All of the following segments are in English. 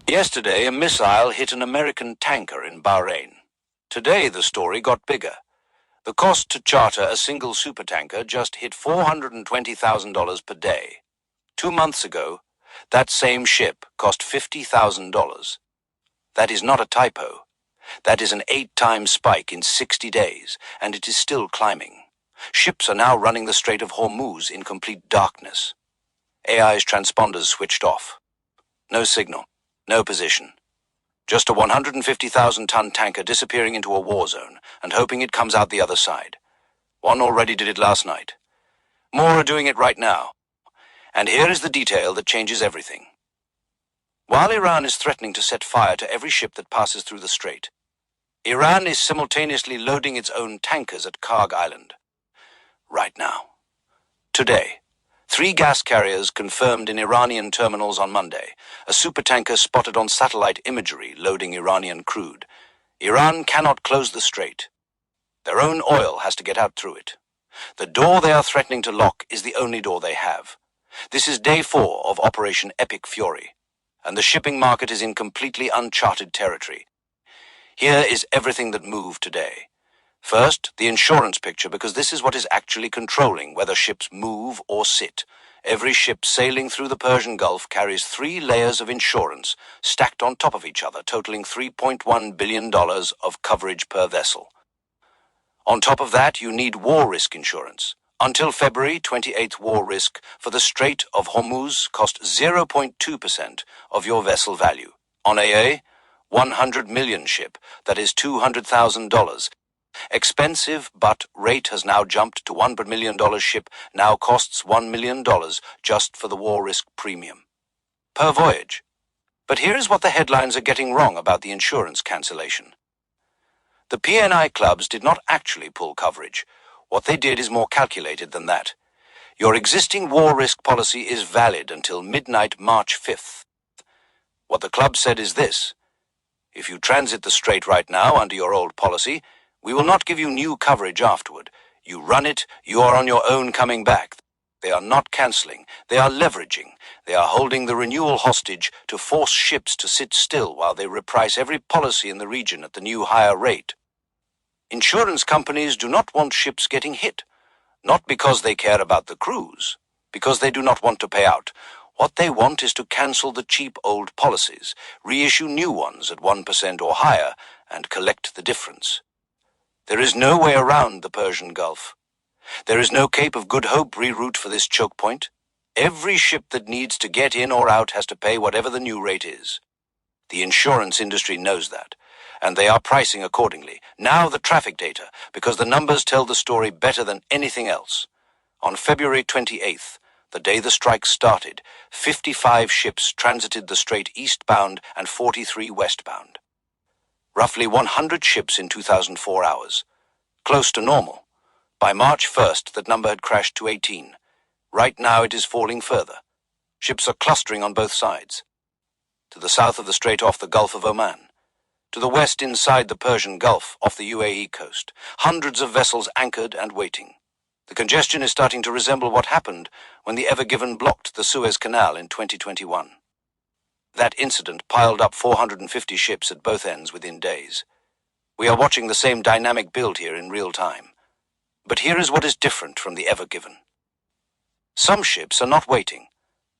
Yesterday, a missile hit an American tanker in Bahrain. Today, the story got bigger. The cost to charter a single supertanker just hit $420,000 per day. 2 months ago, that same ship cost $50,000. That is not a typo. That is an 8-time spike in 60 days, and it is still climbing. Ships are now running the Strait of Hormuz in complete darkness. AI's transponders switched off. No signal, no position. Just a 150,000-ton tanker disappearing into a war zone and hoping it comes out the other side. One already did it last night. More are doing it right now. And here is the detail that changes everything. While Iran is threatening to set fire to every ship that passes through the strait, Iran is simultaneously loading its own tankers at Karg Island. Right now. Today. 3 gas carriers confirmed in Iranian terminals on Monday. A supertanker spotted on satellite imagery loading Iranian crude. Iran cannot close the strait. Their own oil has to get out through it. The door they are threatening to lock is the only door they have. This is day 4 of Operation Epic Fury, and the shipping market is in completely uncharted territory. Here is everything that moved today. First, the insurance picture, because this is what is actually controlling whether ships move or sit. Every ship sailing through the Persian Gulf carries 3 layers of insurance stacked on top of each other, totaling $3.1 billion of coverage per vessel. On top of that, you need war risk insurance. Until February 28th, war risk for the Strait of Hormuz cost 0.2% of your vessel value. On AA, 100 million ship, that is $200,000. Expensive, but rate has now jumped to $100 million ship, now costs $1 million just for the war risk premium. Per voyage. But here is what the headlines are getting wrong about the insurance cancellation. The P&I clubs did not actually pull coverage. What they did is more calculated than that. Your existing war risk policy is valid until midnight March 5th. What the club said is this: if you transit the strait right now under your old policy, we will not give you new coverage afterward. You run it, you are on your own coming back. They are not cancelling, they are leveraging. They are holding the renewal hostage to force ships to sit still while they reprice every policy in the region at the new higher rate. Insurance companies do not want ships getting hit, not because they care about the crews, because they do not want to pay out. What they want is to cancel the cheap old policies, reissue new ones at 1% or higher, and collect the difference. There is no way around the Persian Gulf. There is no Cape of Good Hope reroute for this choke point. Every ship that needs to get in or out has to pay whatever the new rate is. The insurance industry knows that, and they are pricing accordingly. Now the traffic data, because the numbers tell the story better than anything else. On February 28th, the day the strike started, 55 ships transited the strait eastbound and 43 westbound. Roughly 100 ships in 2004 hours. Close to normal. By March 1st, that number had crashed to 18. Right now it is falling further. Ships are clustering on both sides. To the south of the strait off the Gulf of Oman. To the west inside the Persian Gulf off the UAE coast. Hundreds of vessels anchored and waiting. The congestion is starting to resemble what happened when the Ever Given blocked the Suez Canal in 2021. That incident piled up 450 ships at both ends within days. We are watching the same dynamic build here in real time. But here is what is different from the Ever Given. Some ships are not waiting.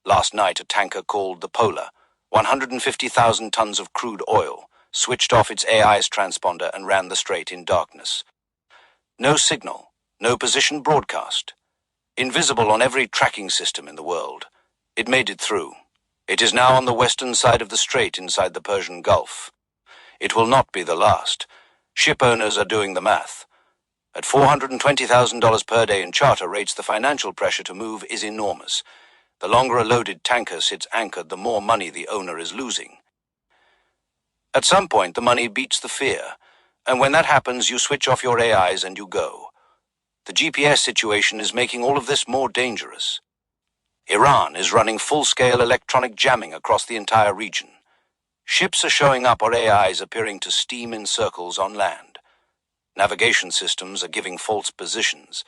Last night, a tanker called the Polar, 150,000 tons of crude oil, switched off its AI's transponder and ran the strait in darkness. No signal, no position broadcast. Invisible on every tracking system in the world. It made it through. It is now on the western side of the strait inside the Persian Gulf. It will not be the last. Ship owners are doing the math. At $420,000 per day in charter rates, the financial pressure to move is enormous. The longer a loaded tanker sits anchored, the more money the owner is losing. At some point, the money beats the fear, and when that happens, you switch off your AIs and you go. The GPS situation is making all of this more dangerous. Iran is running full-scale electronic jamming across the entire region. Ships are showing up or AIs appearing to steam in circles on land. Navigation systems are giving false positions.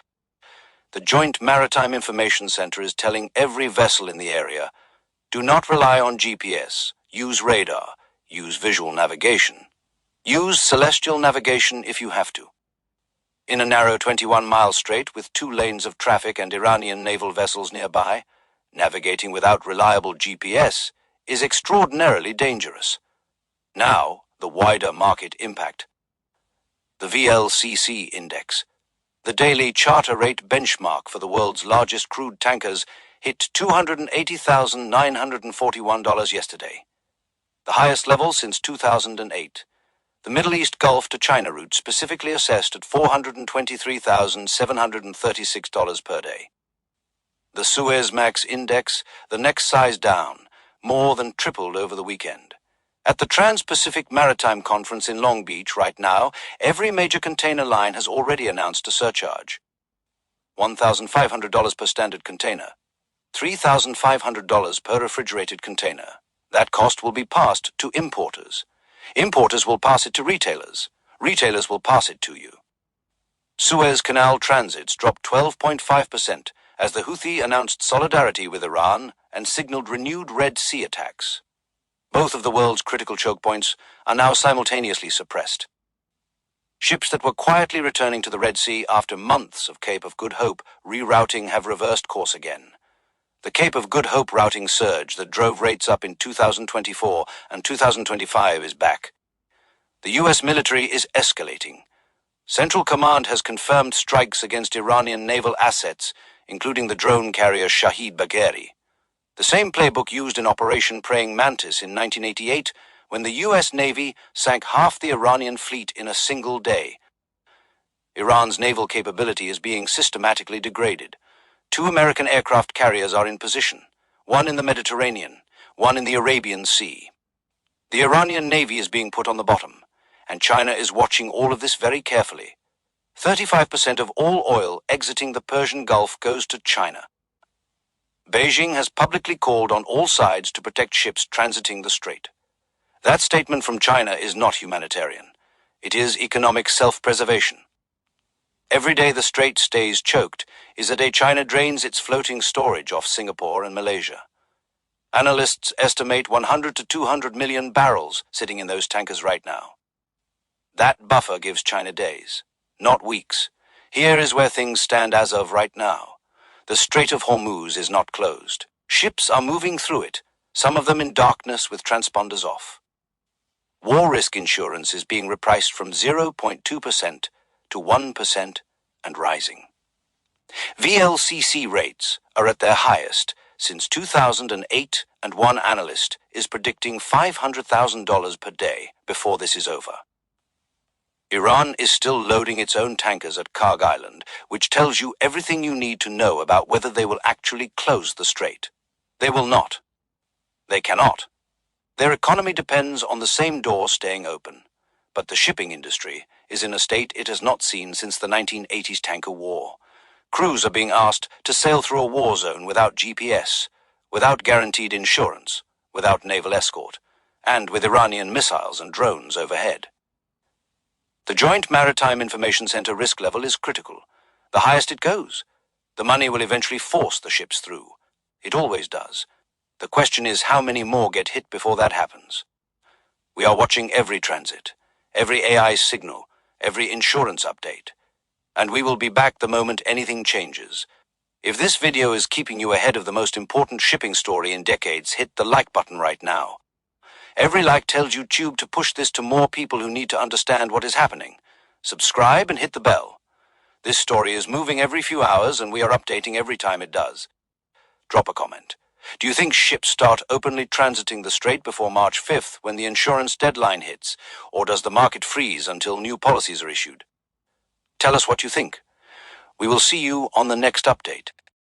The Joint Maritime Information Center is telling every vessel in the area, do not rely on GPS. use radar, use visual navigation. Use celestial navigation if you have to. In a narrow 21-mile strait with 2 lanes of traffic and Iranian naval vessels nearby, navigating without reliable GPS is extraordinarily dangerous. Now, the wider market impact. The VLCC index, the daily charter rate benchmark for the world's largest crude tankers, hit $280,941 yesterday, the highest level since 2008. The Middle East Gulf to China route specifically assessed at $423,736 per day. The Suezmax index, the next size down, more than tripled over the weekend. At the Trans-Pacific Maritime Conference in Long Beach right now, every major container line has already announced a surcharge. $1,500 per standard container, $3,500 per refrigerated container. That cost will be passed to importers. Importers will pass it to retailers. Retailers will pass it to you. Suez Canal transits dropped 12.5% as the Houthi announced solidarity with Iran and signaled renewed Red Sea attacks. Both of the world's critical choke points are now simultaneously suppressed. Ships that were quietly returning to the Red Sea after months of Cape of Good Hope rerouting have reversed course again. The Cape of Good Hope routing surge that drove rates up in 2024 and 2025 is back. The U.S. military is escalating. Central Command has confirmed strikes against Iranian naval assets, including the drone carrier Shahid Bagheri. The same playbook used in Operation Praying Mantis in 1988, when the U.S. Navy sank half the Iranian fleet in a single day. Iran's naval capability is being systematically degraded. 2 American aircraft carriers are in position, one in the Mediterranean, one in the Arabian Sea. The Iranian Navy is being put on the bottom, and China is watching all of this very carefully. 35% of all oil exiting the Persian Gulf goes to China. Beijing has publicly called on all sides to protect ships transiting the strait. That statement from China is not humanitarian. It is economic self-preservation. Every day the strait stays choked is a day China drains its floating storage off Singapore and Malaysia. Analysts estimate 100 to 200 million barrels sitting in those tankers right now. That buffer gives China days, not weeks. Here is where things stand as of right now. The Strait of Hormuz is not closed. Ships are moving through it, some of them in darkness with transponders off. War risk insurance is being repriced from 0.2% to 1% and rising. VLCC rates are at their highest since 2008, and one analyst is predicting $500,000 per day before this is over. Iran is still loading its own tankers at Karg Island, which tells you everything you need to know about whether they will actually close the strait. They will not. They cannot. Their economy depends on the same door staying open. But the shipping industry is in a state it has not seen since the 1980s tanker war. Crews are being asked to sail through a war zone without GPS, without guaranteed insurance, without naval escort, and with Iranian missiles and drones overhead. The Joint Maritime Information Center risk level is critical. The highest it goes. The money will eventually force the ships through. It always does. The question is how many more get hit before that happens. We are watching every transit, every AI signal, every insurance update. And we will be back the moment anything changes. If this video is keeping you ahead of the most important shipping story in decades, hit the like button right now. Every like tells YouTube to push this to more people who need to understand what is happening. Subscribe and hit the bell. This story is moving every few hours and we are updating every time it does. Drop a comment. Do you think ships start openly transiting the strait before March 5th when the insurance deadline hits, or does the market freeze until new policies are issued? Tell us what you think. We will see you on the next update.